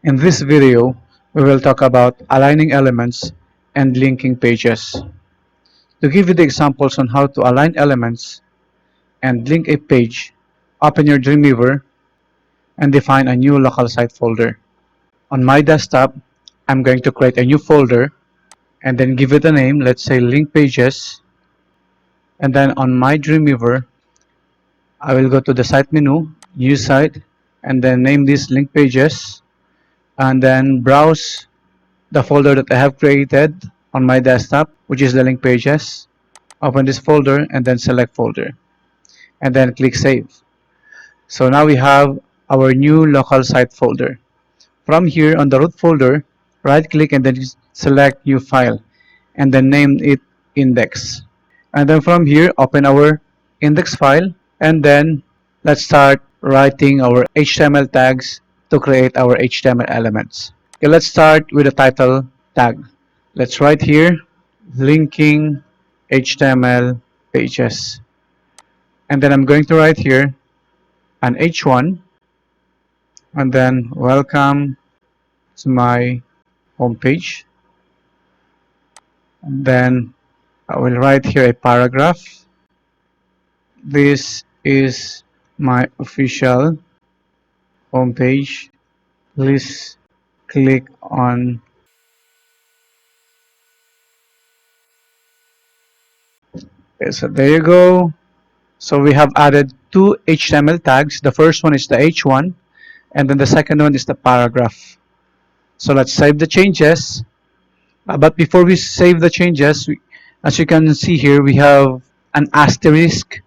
In this video, we will talk about aligning elements and linking pages. To give you the examples on how to align elements and link a page, open your Dreamweaver and define a new local site folder. On my desktop, I'm going to create a new folder and then give it a name, let's say link pages. And then on my Dreamweaver, I will go to the site menu, new site, and then name this link pages, and then browse the folder that I have created on my desktop, which is the link pages. Open this folder and then select folder and then click save. So now we have our new local site folder. From here on the root folder, right click and then select new file and then name it index. And then from here, open our index file and then let's start writing our HTML tags to create our HTML elements. Okay, let's start with the title tag. Let's write here linking HTML pages. And then I'm going to write here an H1 and then welcome to my homepage. And then I will write here a paragraph. This is my official homepage. Please click on. Okay, so there you go. So we have added two HTML tags. The first one is the H1 and then the second one is the paragraph. So let's save the changes. But before we save the changes, as you can see here, we have an asterisk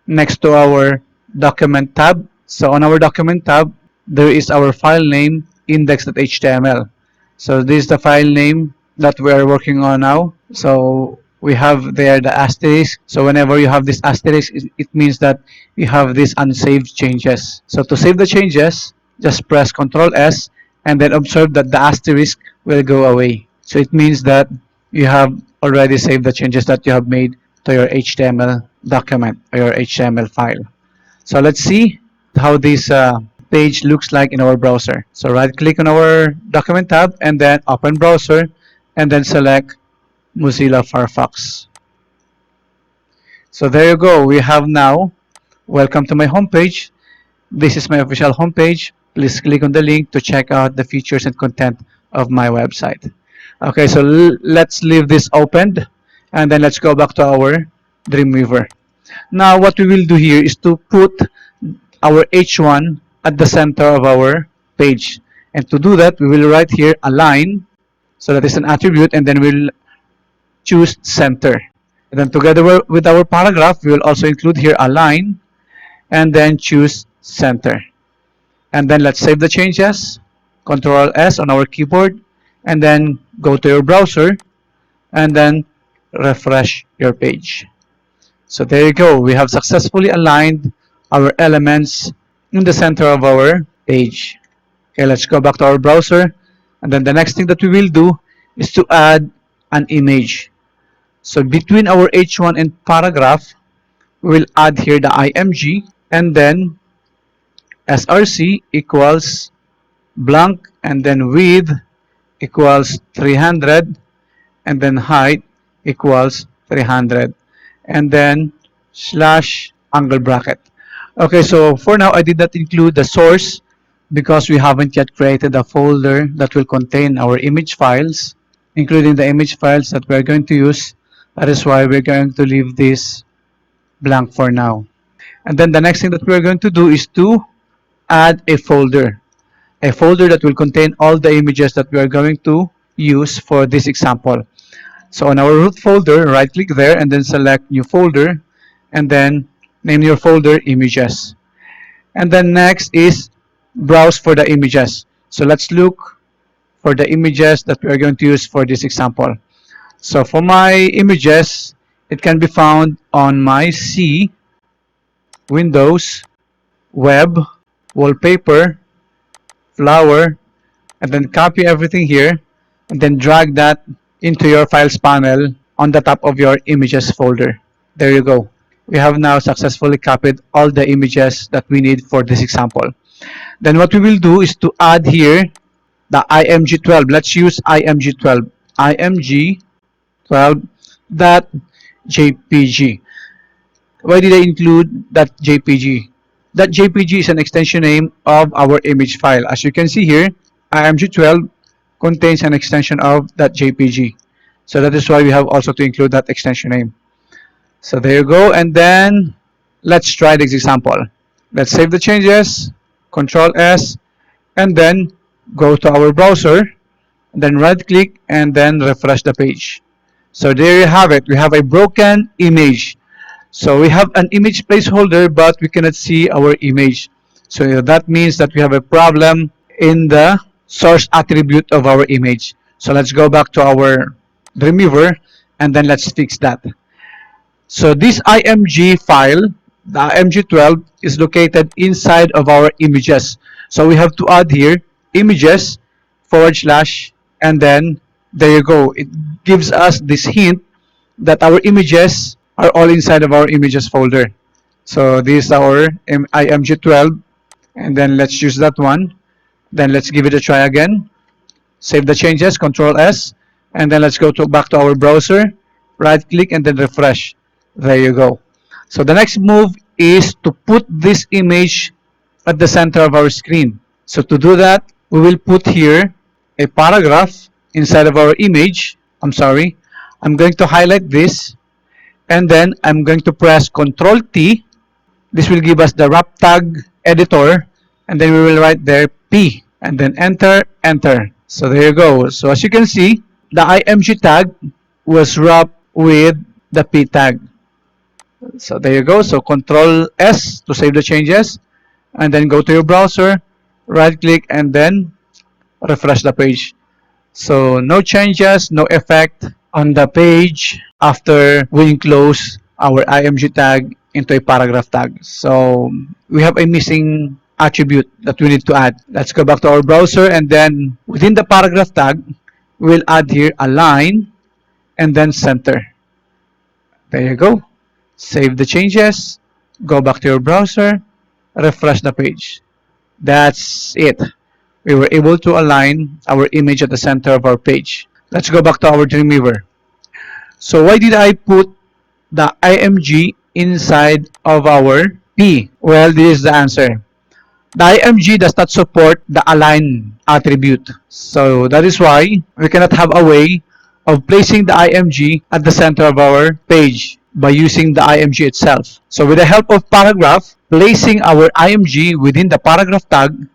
next to our document tab. So on our document tab, there is our file name index.html. So this is the file name that we are working on now. So we have there the asterisk. So whenever you have this asterisk, it means that you have these unsaved changes. So to save the changes, just press Ctrl S and then observe that the asterisk will go away. So it means that you have already saved the changes that you have made to your HTML document or your HTML file. So let's see how this page looks like in our browser. So right click on our document tab and then open browser and then select Mozilla Firefox. So there you go. We have now welcome to my homepage. This is my official homepage. Please click on the link to check out the features and content of my website. Okay, so let's leave this opened and then let's go back to our Dreamweaver. Now what we will do here is to put our H1 at the center of our page. And to do that, we will write here align. So that is an attribute and then we'll choose center. And then together with our paragraph, we will also include here align and then choose center. And then let's save the changes. Ctrl S on our keyboard and then go to your browser and then refresh your page. So there you go. We have successfully aligned our elements in the center of our page. Okay, let's go back to our browser. And then the next thing that we will do is to add an image. So between our H1 and paragraph, we will add here the img and then src equals blank and then width equals 300 and then height equals 300 and then slash angle bracket. Okay, so for now I did not include the source because we haven't yet created a folder that will contain our image files, including the image files that we're going to use. That is why we're going to leave this blank for now. And then the next thing that we're going to do is to add a folder that will contain all the images that we are going to use for this example. So on our root folder, right click there and then select new folder and then name your folder images. And then next is browse for the images. So let's look for the images that we are going to use for this example. So for my images, it can be found on my C, Windows, Web, Wallpaper, Flower, and then copy everything here and then drag that into your files panel on the top of your images folder. There you go. We have now successfully copied all the images that we need for this example. Then what we will do is to add here the img12. Let's use img12. img12.jpg. Why did I include that JPG? That JPG is an extension name of our image file. As you can see here, img12 contains an extension of that JPG. So that is why we have also to include that extension name. So there you go. And then let's try this example. Let's save the changes, Control S, and then go to our browser, then right click and then refresh the page. So there you have it. We have a broken image. So we have an image placeholder, but we cannot see our image. So that means that we have a problem in the source attribute of our image. So let's go back to our Dreamweaver and then let's fix that. So this img file, the img12, is located inside of our images. So we have to add here images / and then there you go. It gives us this hint that our images are all inside of our images folder. So this is our img12, and then let's use that one. Then let's give it a try again. Save the changes, Control S, and then let's go back to our browser, right click and then refresh. There you go. So the next move is to put this image at the center of our screen. So to do that, we will put here a paragraph inside of our image. I'm going to highlight this, and then I'm going to press Control T. This will give us the wrap tag editor, and then we will write there P, and then enter. So there you go. So as you can see, the img tag was wrapped with the P tag. So there you go. So Control S to save the changes, and then go to your browser, right click and then refresh the page. So no changes, no effect on the page after we enclose our img tag into a paragraph tag. So we have a missing attribute that we need to add. Let's go back to our browser, and then within the paragraph tag, we'll add here align and then center. There you go. Save the changes, go back to your browser, refresh the page. That's it. We were able to align our image at the center of our page. Let's go back to our Dreamweaver. So why did I put the img inside of our P? Well, this is the answer. The img does not support the align attribute. So that is why we cannot have a way of placing the img at the center of our page by using the img itself. So with the help of paragraph, placing our img within the paragraph tag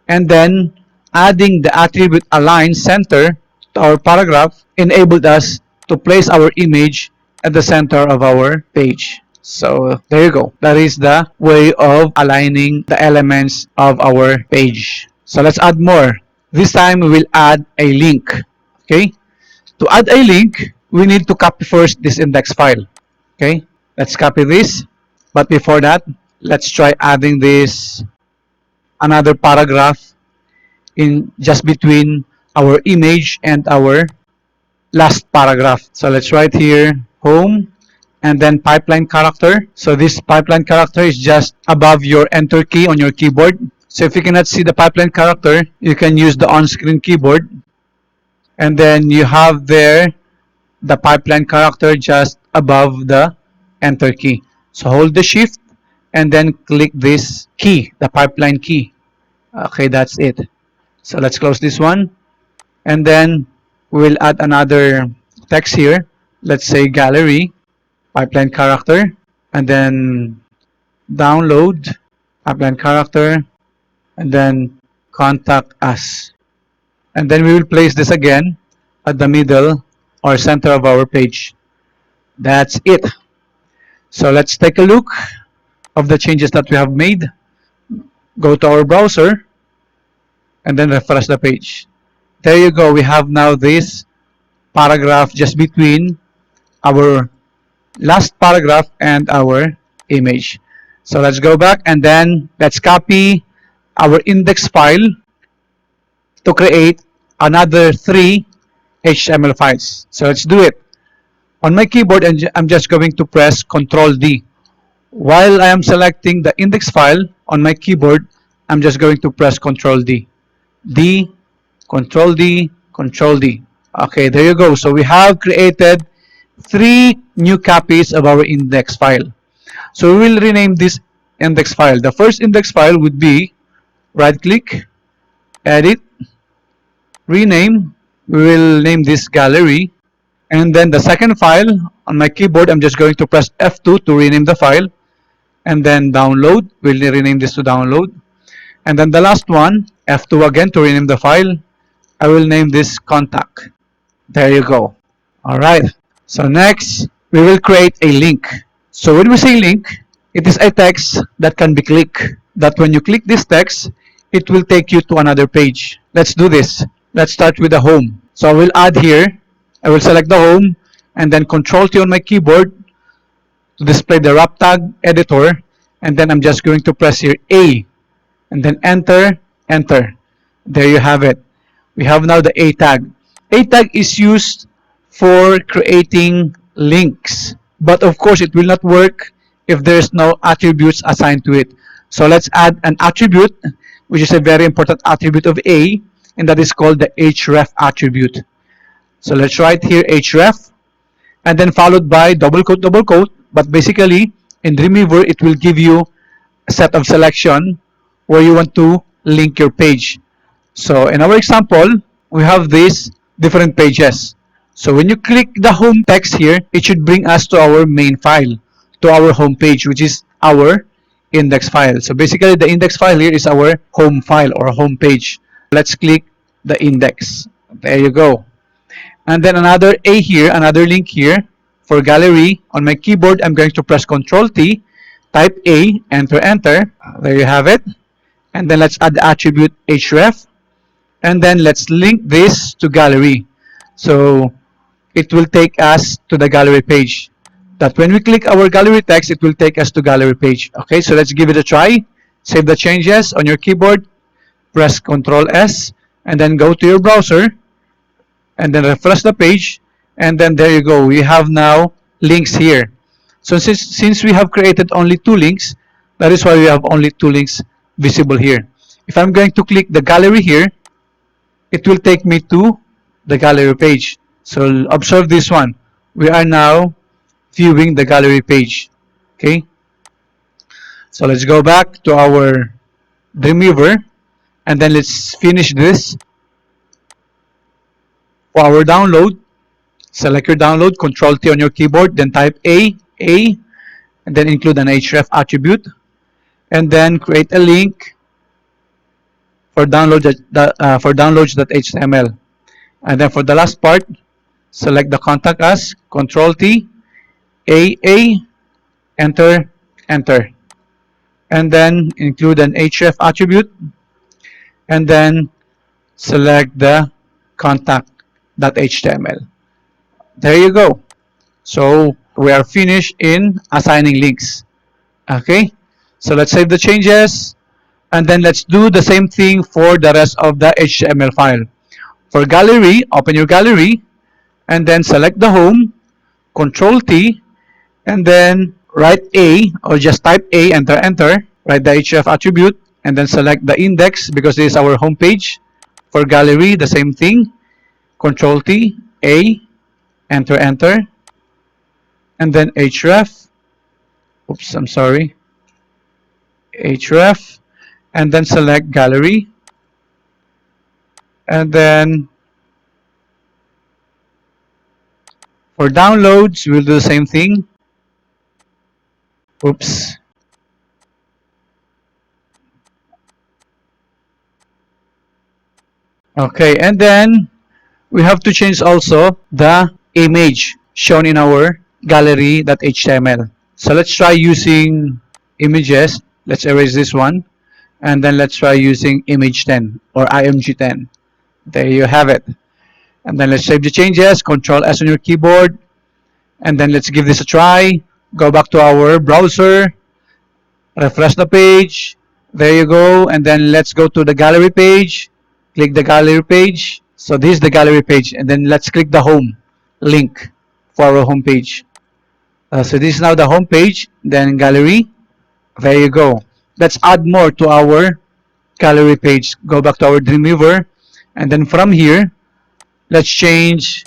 and then adding the attribute align center to our paragraph enabled us to place our image at the center of our page. So there you go. That is the way of aligning the elements of our page. So let's add more. This time we will add a link. Okay. To add a link, we need to copy first this index file. Okay. Let's copy this. But before that, let's try adding this another paragraph in just between our image and our last paragraph. So let's write here home and then pipeline character. So this pipeline character is just above your enter key on your keyboard. So if you cannot see the pipeline character, you can use the on-screen keyboard. And then you have there the pipeline character just above the enter key. So hold the shift and then click this key, the pipeline key. Okay, that's it. So let's close this one. And then we'll add another text here. Let's say gallery, pipeline character, and then download, pipeline character, and then contact us. And then we will place this again at the middle or center of our page. That's it. So let's take a look of the changes that we have made. Go to our browser and then refresh the page. There you go. We have now this paragraph just between our last paragraph and our image. So let's go back and then let's copy our index file to create another 3 HTML files. So let's do it. On my keyboard, I'm just going to press Ctrl D. While I am selecting the index file on my keyboard, I'm just going to press Ctrl D. D, Control D, Control D. Okay, there you go. So we have created 3 new copies of our index file. So we will rename this index file. The first index file would be right click, edit, rename. We will name this gallery. And then the second file on my keyboard, I'm just going to press F2 to rename the file. And then download, we'll rename this to download. And then the last one, F2 again to rename the file. I will name this contact. There you go. All right. So next, we will create a link. So when we say link, it is a text that can be clicked. That when you click this text, it will take you to another page. Let's do this. Let's start with the home. So I will add here. I will select the home and then Control T on my keyboard to display the wrap tag editor. And then I'm just going to press here A and then enter, enter. There you have it. We have now the A tag. A tag is used for creating links, but of course it will not work if there's no attributes assigned to it. So let's add an attribute, which is a very important attribute of A, and that is called the Href attribute. So let's write here Href, and then followed by double quote, but basically in Dreamweaver it will give you a set of selection where you want to link your page. So in our example, we have these different pages. So when you click the home text here, it should bring us to our main file, to our home page, which is our index file. So basically the index file here is our home file or home page. Let's click the index. There you go. And then another A here, another link here for gallery. On my keyboard, I'm going to press Control T, type A, enter, enter. There you have it. And then let's add the attribute href. And then let's link this to gallery. So it will take us to the gallery page. That when we click our gallery text, it will take us to gallery page. Okay, so let's give it a try. Save the changes on your keyboard. Press Ctrl S. And then go to your browser. And then refresh the page. And then there you go. We have now links here. So since we have created only 2 links, that is why we have only 2 links visible here. If I'm going to click the gallery here, it will take me to the gallery page. So observe this one. We are now viewing the gallery page. Okay. So let's go back to our Dreamweaver and then let's finish this. For our download, select your download, Control T on your keyboard, then type A, and then include an Href attribute, and then create a link for downloads.html. And then for the last part, select the contact as, Control T, A, enter, enter. And then include an Href attribute, and then select the contact.html. There you go. So we are finished in assigning links. Okay, so let's save the changes. And then let's do the same thing for the rest of the HTML file. For gallery, open your gallery and then select the home, Control T, and then write A or just type A, enter, enter. Write the href attribute and then select the index because this is our home page. For gallery, the same thing, Control T, A, enter, enter, and then href. Oops, I'm sorry. Href. And then select gallery, and then for downloads we'll do the same thing. Oops. Okay, and then we have to change also the image shown in our gallery.html. So let's try using images. Let's erase this one. And then let's try using image 10 or img10. There you have it. And then let's save the changes, Control S on your keyboard, and then let's give this a try. Go back to our browser, refresh the page. There you go. And then let's go to the gallery page. Click the gallery page. So this is the gallery page, and then let's click the home link for our home page. So this is now the home page, then gallery. There you go. Let's add more to our gallery page. Go back to our Dreamweaver And then from here, let's change,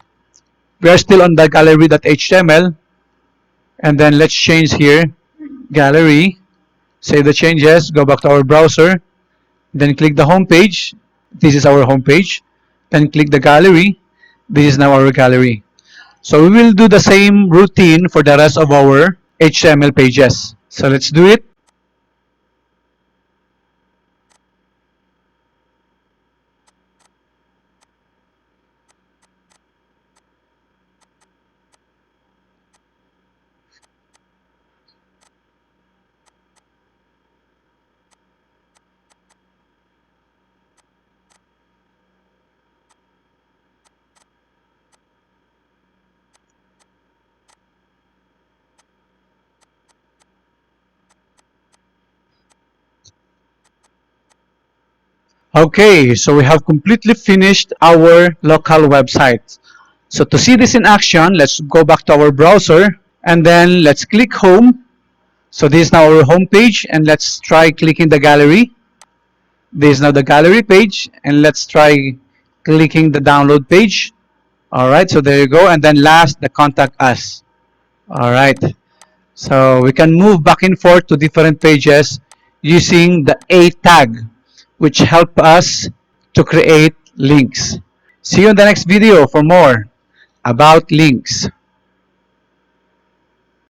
we are still on the gallery.html, and then let's change here, gallery, save the changes, go back to our browser, then click the home page. This is our home page. Then click the gallery. This is now our gallery. So we will do the same routine for the rest of our HTML pages. So let's do it. Okay, so we have completely finished our local website. So to see this in action, let's go back to our browser and then let's click home. So this is now our home page, and let's try clicking the gallery. This is now the gallery page, and let's try clicking the download page. All right, so there you go. And then last, the contact us. All right, so we can move back and forth to different pages using the A tag, which help us to create links. See you in the next video for more about links.